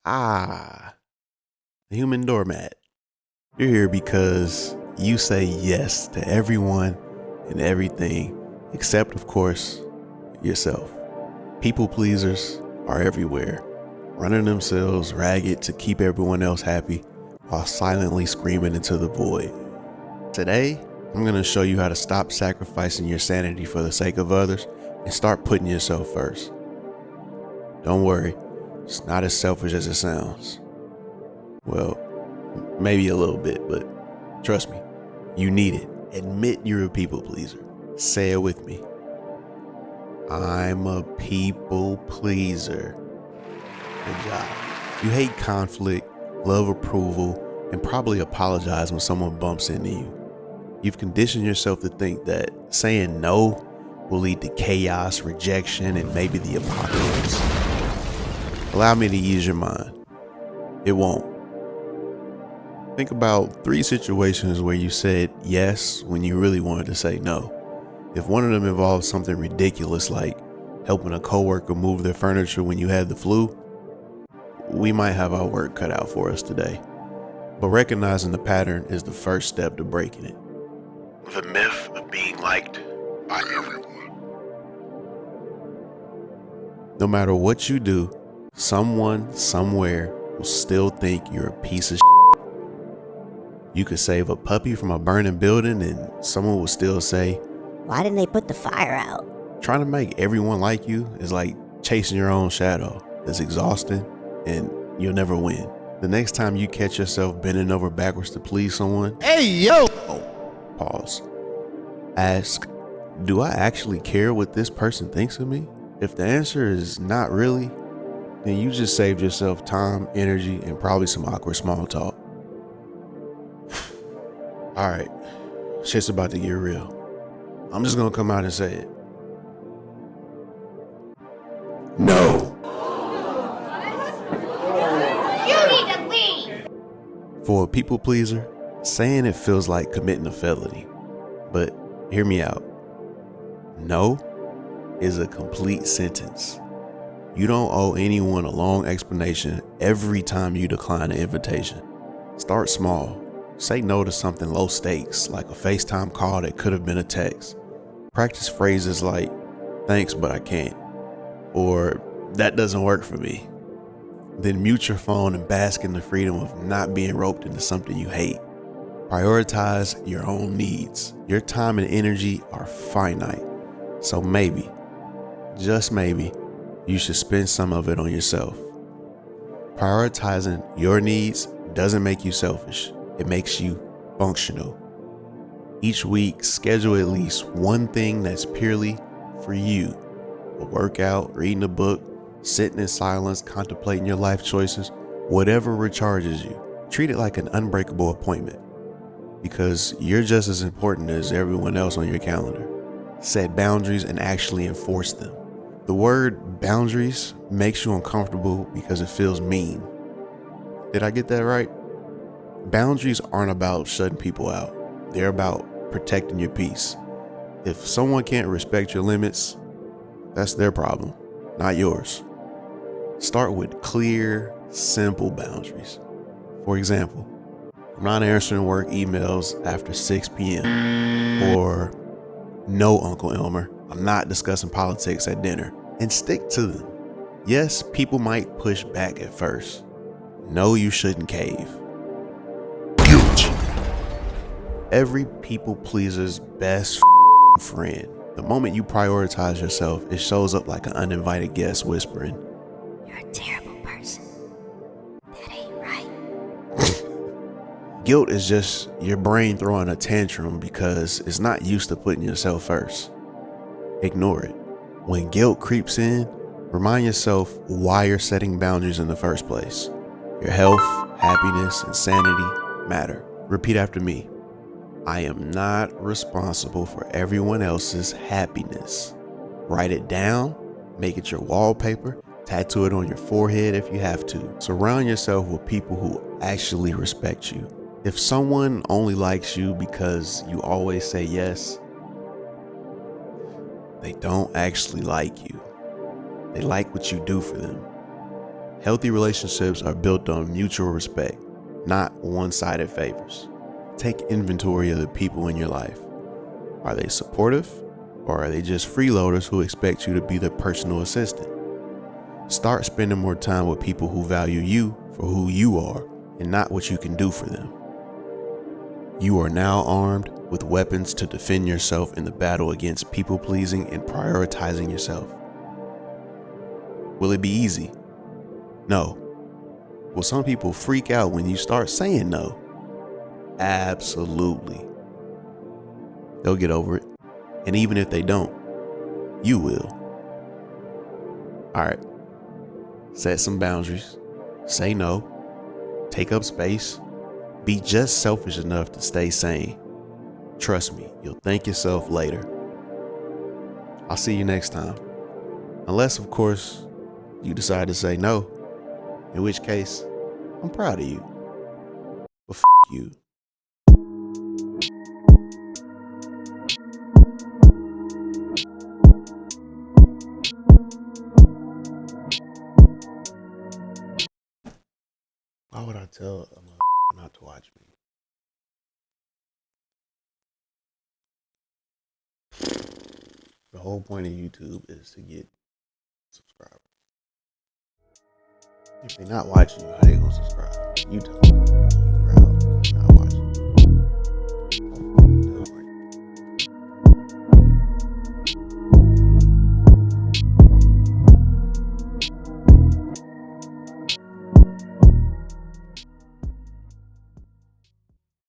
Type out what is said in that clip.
Ah, the human doormat. You're here because you say yes to everyone and everything, except, of course, yourself. People pleasers are everywhere, running themselves ragged to keep everyone else happy while silently screaming into the void. Today, I'm going to show you how to stop sacrificing your sanity for the sake of others and start putting yourself first. Don't worry, it's not as selfish as it sounds. Well, maybe a little bit, but trust me, you need it. Admit you're a people pleaser. Say it with me. I'm a people pleaser. Good job. You hate conflict, love approval, and probably apologize when someone bumps into you. You've conditioned yourself to think that saying no will lead to chaos, rejection, and maybe the apocalypse. Allow me to ease your mind. It won't. Think about 3 situations where you said yes when you really wanted to say no. If one of them involves something ridiculous like helping a coworker move their furniture when you had the flu, we might have our work cut out for us today. But recognizing the pattern is the first step to breaking it. The myth of being liked by everyone. No matter what you do, someone somewhere will still think you're a piece of shit. You could save a puppy from a burning building and someone will still say, "Why didn't they put the fire out?" Trying to make everyone like you is like chasing your own shadow. It's exhausting and you'll never win. The next time you catch yourself bending over backwards to please someone, Hey, yo! Pause. Ask, do I actually care what this person thinks of me? If the answer is not really, then you just saved yourself time, energy, and probably some awkward small talk. All right, shit's about to get real. I'm just gonna come out and say it. No. You need to leave. For a people pleaser, saying it feels like committing a felony. But hear me out. No is a complete sentence. You don't owe anyone a long explanation every time you decline an invitation. Start small. Say no to something low stakes, like a FaceTime call that could have been a text. Practice phrases like, "Thanks, but I can't," or "That doesn't work for me." Then mute your phone and bask in the freedom of not being roped into something you hate. Prioritize your own needs. Your time and energy are finite. So maybe, just maybe, you should spend some of it on yourself. Prioritizing your needs doesn't make you selfish. It makes you functional. Each week, schedule at least one thing that's purely for you. A workout, reading a book, sitting in silence, contemplating your life choices, whatever recharges you. Treat it like an unbreakable appointment, because you're just as important as everyone else on your calendar. Set boundaries and actually enforce them. The word boundaries makes you uncomfortable because it feels mean. Did I get that right? Boundaries aren't about shutting people out. They're about protecting your peace. If someone can't respect your limits, that's their problem, not yours. Start with clear, simple boundaries. For example, I'm not answering work emails after 6 p.m. Or, no, Uncle Elmer, I'm not discussing politics at dinner. And stick to them. Yes, people might push back at first. No, you shouldn't cave. Guilt. Every people pleaser's best friend. The moment you prioritize yourself, it shows up like an uninvited guest whispering, "You're a terrible person. That ain't right." Guilt is just your brain throwing a tantrum because it's not used to putting yourself first. Ignore it. When guilt creeps in, remind yourself why you're setting boundaries in the first place. Your health, happiness, and sanity matter. Repeat after me. I am not responsible for everyone else's happiness. Write it down, make it your wallpaper, tattoo it on your forehead if you have to. Surround yourself with people who actually respect you. If someone only likes you because you always say yes, they don't actually like you. They like what you do for them. Healthy relationships are built on mutual respect, not one-sided favors. Take inventory of the people in your life. Are they supportive, or are they just freeloaders who expect you to be their personal assistant? Start spending more time with people who value you for who you are and not what you can do for them. You are now armed with weapons to defend yourself in the battle against people pleasing and prioritizing yourself. Will it be easy? No. Will some people freak out when you start saying no? Absolutely. They'll get over it. And even if they don't, you will. All right. Set some boundaries. Say no. Take up space. Be just selfish enough to stay sane. Trust me, you'll thank yourself later. I'll see you next time. Unless, of course, you decide to say no. In which case, I'm proud of you. But you. Why would I tell a motherfucker not to watch me? The whole point of YouTube is to get subscribers. If they're not watching you, how they gonna subscribe? You tell them. You proud. Not watching.